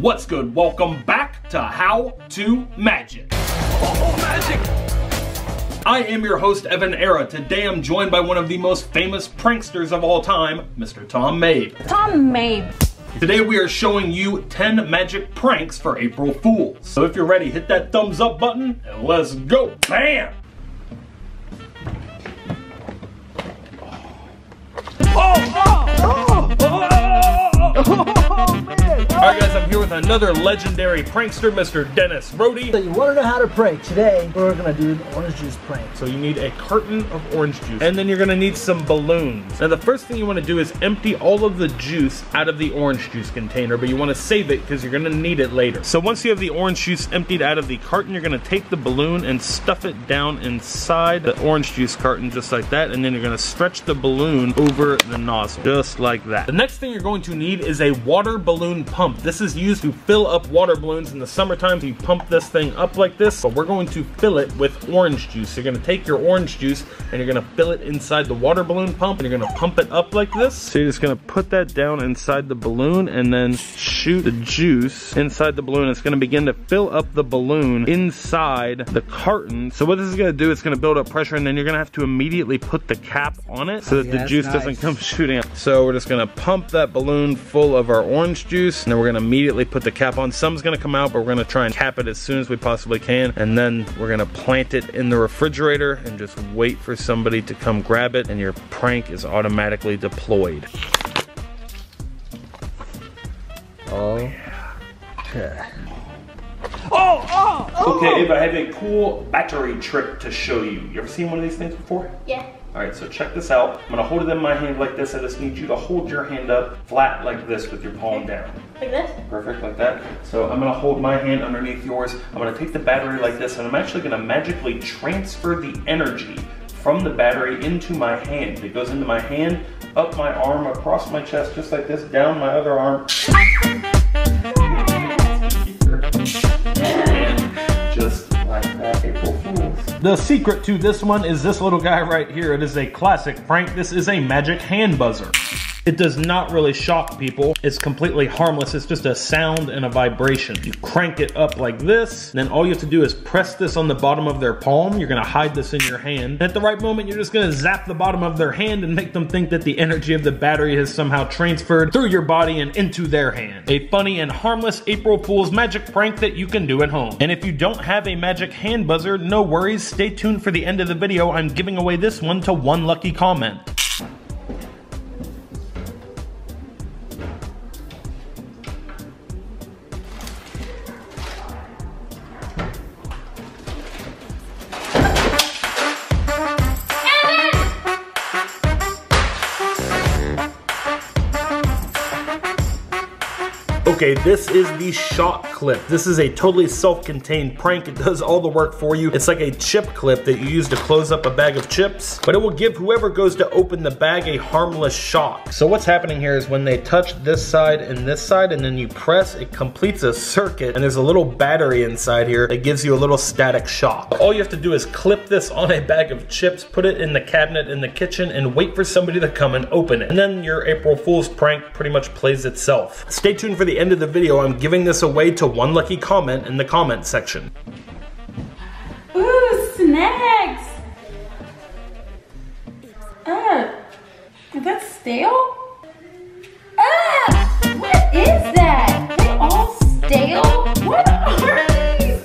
What's good? Welcome back to How to Magic. Oh, magic! I am your host, Evan Era. Today I'm joined by one of the most famous pranksters of all time, Mr. Tom Mabe. Tom Mabe. Today we are showing you 10 magic pranks for April Fools. So if you're ready, hit that thumbs up button and let's go. Bam! Alright guys, I'm here with another legendary prankster, Mr. Dennis Rohde. So you want to know how to prank. Today, we're going to do an orange juice prank. So you need a carton of orange juice, and then you're going to need some balloons. Now the first thing you want to do is empty all of the juice out of the orange juice container, but you want to save it because you're going to need it later. So once you have the orange juice emptied out of the carton, you're going to take the balloon and stuff it down inside the orange juice carton just like that, and then you're going to stretch the balloon over the nozzle, just like that. The next thing you're going to need is a water balloon pump. This is used to fill up water balloons in the summertime. So you pump this thing up like this, but we're going to fill it with orange juice. So you're going to take your orange juice and you're going to fill it inside the water balloon pump, and you're going to pump it up like this. So you're just going to put that down inside the balloon and then shoot the juice inside the balloon. It's going to begin to fill up the balloon inside the carton. So what this is going to do, it's going to build up pressure, and then you're going to have to immediately put the cap on it so that the juice doesn't come shooting out. So we're just going to pump that balloon full of our orange juice, and then we're going to immediately put the cap on. Some's going to come out, but we're going to try and cap it as soon as we possibly can, and then we're going to plant it in the refrigerator and just wait for somebody to come grab it, and your prank is automatically deployed. Okay. Okay, Ava, I have a cool battery trick to show you. You ever seen one of these things before? Yeah. Alright, so check this out. I'm gonna hold it in my hand like this. I just need you to hold your hand up flat like this with your palm down. Like this? Perfect, like that. So I'm gonna hold my hand underneath yours. I'm gonna take the battery like this, and I'm actually gonna magically transfer the energy from the battery into my hand. It goes into my hand, up my arm, across my chest, just like this, down my other arm. Just like that, April Fools. The secret to this one is this little guy right here. It is a classic prank. This is a magic hand buzzer. It does not really shock people. It's completely harmless. It's just a sound and a vibration. You crank it up like this, and then all you have to do is press this on the bottom of their palm. You're gonna hide this in your hand. At the right moment, you're just gonna zap the bottom of their hand and make them think that the energy of the battery has somehow transferred through your body and into their hand. A funny and harmless April Fool's magic prank that you can do at home. And if you don't have a magic hand buzzer, no worries. Stay tuned for the end of the video. I'm giving away this one to one lucky comment. Okay, this is the shot clip. This is a totally self-contained prank. It does all the work for you. It's like a chip clip that you use to close up a bag of chips, but it will give whoever goes to open the bag a harmless shock. So what's happening here is when they touch this side and then you press, it completes a circuit, and there's a little battery inside here that gives you a little static shock. All you have to do is clip this on a bag of chips, put it in the cabinet in the kitchen, and wait for somebody to come and open it. And then your April Fool's prank pretty much plays itself. Stay tuned for the end of the video. I'm giving this away to one lucky comment in the comment section. Ooh, snacks! Is that stale? What is that? They're all stale? What are these?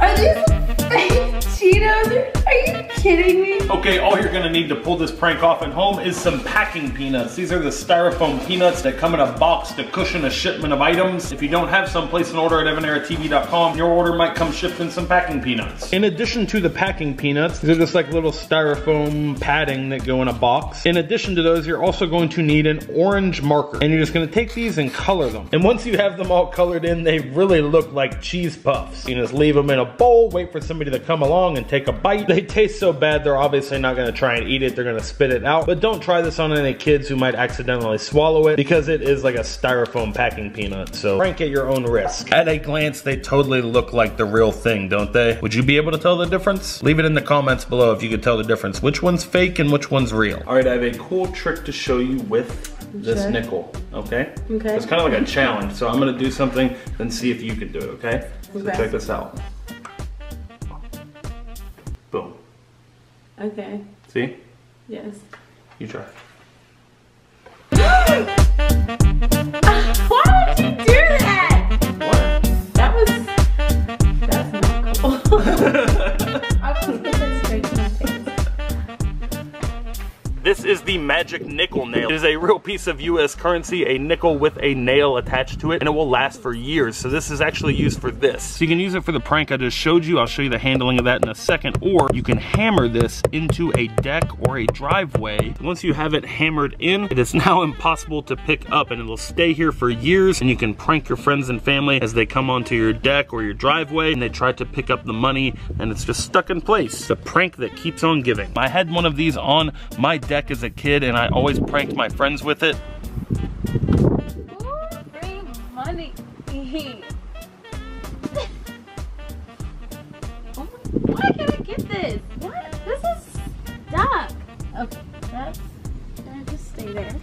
Are these fake Cheetos? Are you kidding me? Okay, all you're gonna need to pull this prank off at home is some packing peanuts. These are the styrofoam peanuts that come in a box to cushion a shipment of items. If you don't have some, place an order at evaneratv.com. Your order might come shipped in some packing peanuts. In addition to the packing peanuts, these are just like little styrofoam padding that go in a box. In addition to those, you're also going to need an orange marker, and you're just gonna take these and color them. And once you have them all colored in, they really look like cheese puffs. You just leave them in a bowl, wait for somebody to come along and take a bite. They taste so bad, they're obviously not gonna try and eat it, they're gonna spit it out. But don't try this on any kids who might accidentally swallow it, because it is like a styrofoam packing peanut, so prank at your own risk. At a glance, they totally look like the real thing, don't they? Would you be able to tell the difference? Leave it in the comments below if you could tell the difference. Which one's fake and which one's real? All right, I have a cool trick to show you with this nickel, okay? Okay. It's kind of like a challenge, so I'm gonna do something and see if you can do it, okay? So Okay. check this out. Boom. Okay. See? Yes. You try. Why would you do that? What? That's not cool. I was thinking straight to my face. This is the magic nickel nail. It is a real piece of US currency, a nickel with a nail attached to it, and it will last for years. So this is actually used for this. So you can use it for the prank I just showed you. I'll show you the handling of that in a second. Or you can hammer this into a deck or a driveway. Once you have it hammered in, it is now impossible to pick up, and it'll stay here for years, and you can prank your friends and family as they come onto your deck or your driveway and they try to pick up the money, and it's just stuck in place. It's a prank that keeps on giving. I had one of these on my deck as a kid, and I always pranked my friends with it. Free money. Oh my, why can't I get this? What? This is stuck. Okay, that's gonna just stay there.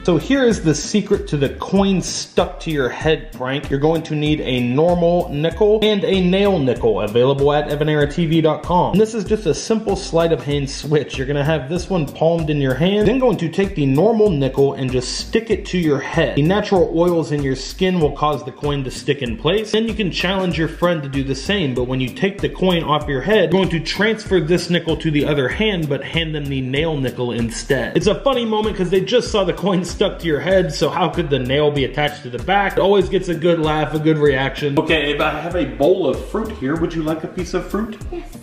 So here is the secret to the coin stuck to your head prank. You're going to need a normal nickel and a nail nickel, available at evanera.tv.com. And this is just a simple sleight of hand switch. You're gonna have this one palmed in your hand, then going to take the normal nickel and just stick it to your head. The natural oils in your skin will cause the coin to stick in place. Then you can challenge your friend to do the same, but when you take the coin off your head, you're going to transfer this nickel to the other hand, but hand them the nail nickel instead. It's a funny moment because they just saw the coin stuck to your head, so how could the nail be attached to the back? It always gets a good laugh, a good reaction. Okay, I have a bowl of fruit here. Would you like a piece of fruit? Yes.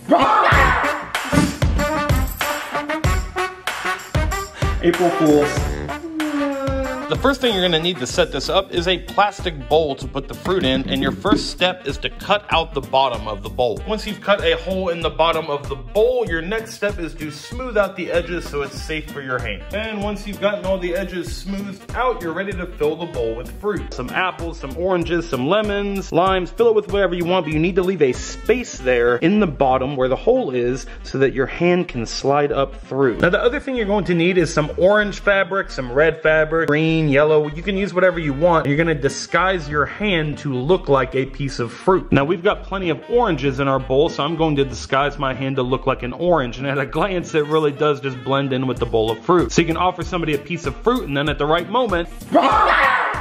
April Fools. The first thing you're gonna need to set this up is a plastic bowl to put the fruit in, and your first step is to cut out the bottom of the bowl. Once you've cut a hole in the bottom of the bowl, your next step is to smooth out the edges so it's safe for your hand. And once you've gotten all the edges smoothed out, you're ready to fill the bowl with fruit. Some apples, some oranges, some lemons, limes, fill it with whatever you want, but you need to leave a space there in the bottom where the hole is so that your hand can slide up through. Now the other thing you're going to need is some orange fabric, some red fabric, green, yellow, you can use whatever you want. You're gonna disguise your hand to look like a piece of fruit. Now we've got plenty of oranges in our bowl, so I'm going to disguise my hand to look like an orange, and at a glance it really does just blend in with the bowl of fruit. So you can offer somebody a piece of fruit, and then at the right moment,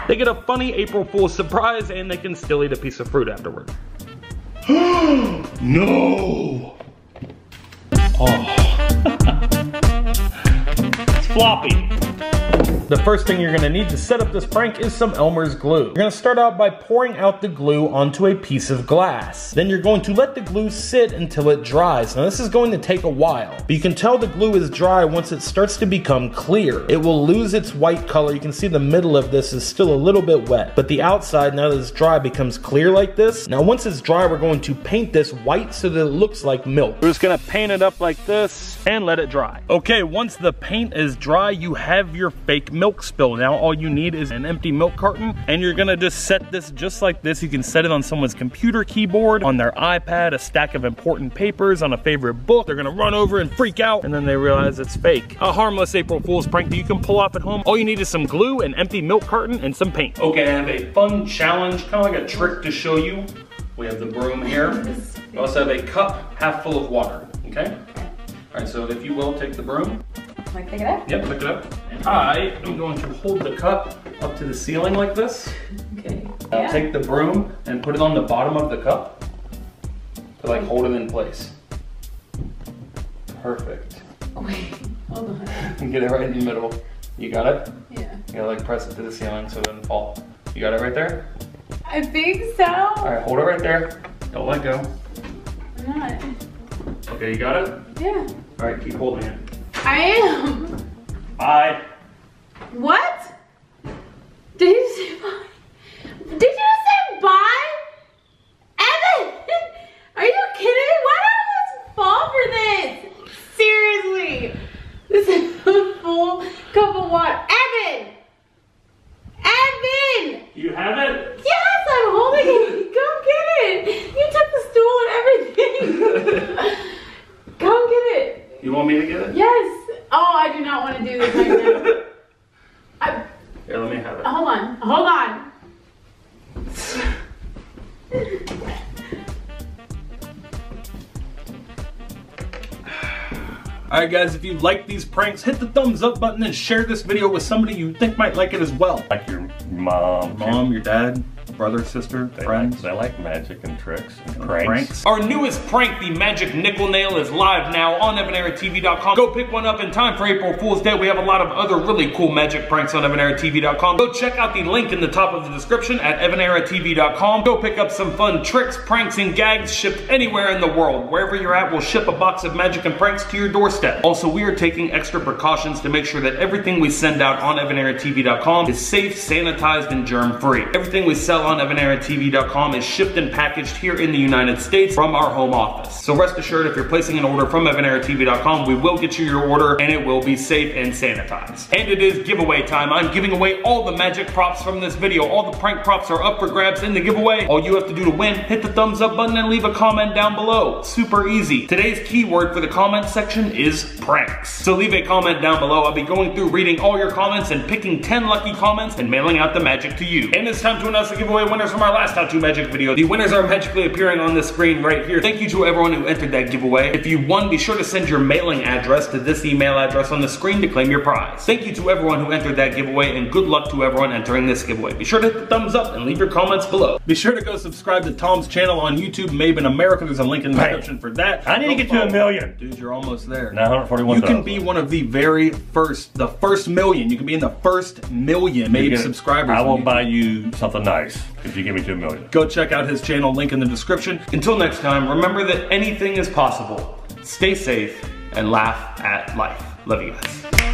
they get a funny April Fool's surprise, and they can still eat a piece of fruit afterward. No! Oh. It's floppy. The first thing you're gonna need to set up this prank is some Elmer's glue. You're gonna start out by pouring out the glue onto a piece of glass. Then you're going to let the glue sit until it dries. Now this is going to take a while, but you can tell the glue is dry once it starts to become clear. It will lose its white color. You can see the middle of this is still a little bit wet, but the outside, now that it's dry, becomes clear like this. Now once it's dry, we're going to paint this white so that it looks like milk. We're just gonna paint it up like this and let it dry. Okay, once the paint is dry, you have your fake milk spill. Now all you need is an empty milk carton, and you're gonna just set this just like this. You can set it on someone's computer keyboard, on their iPad, a stack of important papers, on a favorite book. They're gonna run over and freak out, and then they realize it's fake. A harmless April Fool's prank that you can pull off at home. All you need is some glue, an empty milk carton, and some paint. Okay, I have a fun challenge, kind of like a trick to show you. We have the broom here. We also have a cup half full of water, okay? All right, so if you will, take the broom. Can I pick it up? Yep, pick it up. And I am going to hold the cup up to the ceiling like this. Okay. I'll take the broom and put it on the bottom of the cup to like hold it in place. Perfect. Oh, wait, hold on. And get it right in the middle. You got it? Yeah. You gotta like press it to the ceiling so it doesn't fall. You got it right there? I think so. All right, hold it right there. Don't let go. I'm not. Okay, you got it? Yeah. All right, keep holding it. I am. Bye. What? Did you say bye? Did you say bye? Evan! Are you kidding me? Why did I just fall for this? Seriously. This is a full cup of water. Evan! Evan! You have it? Yes, I'm holding it. Come get it. You took the stool and everything. Come get it. You want me to get it? Yes. Oh, I do not want to do this right now. Alright guys, if you like these pranks, hit the thumbs up button and share this video with somebody you think might like it as well. Like your mom. Mom, your dad, brother, sister, friends. They like magic and tricks and pranks. Our newest prank, the Magic Nickel Nail, is live now on EvanEraTV.com. Go pick one up in time for April Fool's Day. We have a lot of other really cool magic pranks on EvanEraTV.com. Go check out the link in the top of the description at EvanEraTV.com. Go pick up some fun tricks, pranks, and gags shipped anywhere in the world. Wherever you're at, we'll ship a box of magic and pranks to your doorstep. Also, we are taking extra precautions to make sure that everything we send out on EvanEraTV.com is safe, sanitized, and germ-free. Everything we sell on EvanEraTV.com is shipped and packaged here in the United States from our home office. So rest assured, if you're placing an order from EvanEraTV.com, we will get you your order and it will be safe and sanitized. And it is giveaway time. I'm giving away all the magic props from this video. All the prank props are up for grabs in the giveaway. All you have to do to win, hit the thumbs up button and leave a comment down below. Super easy. Today's keyword for the comment section is pranks. So leave a comment down below. I'll be going through reading all your comments and picking 10 lucky comments and mailing out the magic to you. And it's time to announce the giveaway winners from our last How To Magic video. The winners are magically appearing on this screen right here. Thank you to everyone who entered that giveaway. If you won, be sure to send your mailing address to this email address on the screen to claim your prize. Thank you to everyone who entered that giveaway and good luck to everyone entering this giveaway. Be sure to hit the thumbs up and leave your comments below. Be sure to go subscribe to Tom's channel on YouTube, Mabe in America. There's a link in the description for that. I need to get to 1 million. Dude, you're almost there. 941,000. You can be one of the very first, the first million. You can be in the first million Mabe subscribers. I will buy you something nice if you give me 2 million. Go check out his channel, link in the description. Until next time, remember that anything is possible. Stay safe and laugh at life. Love you guys.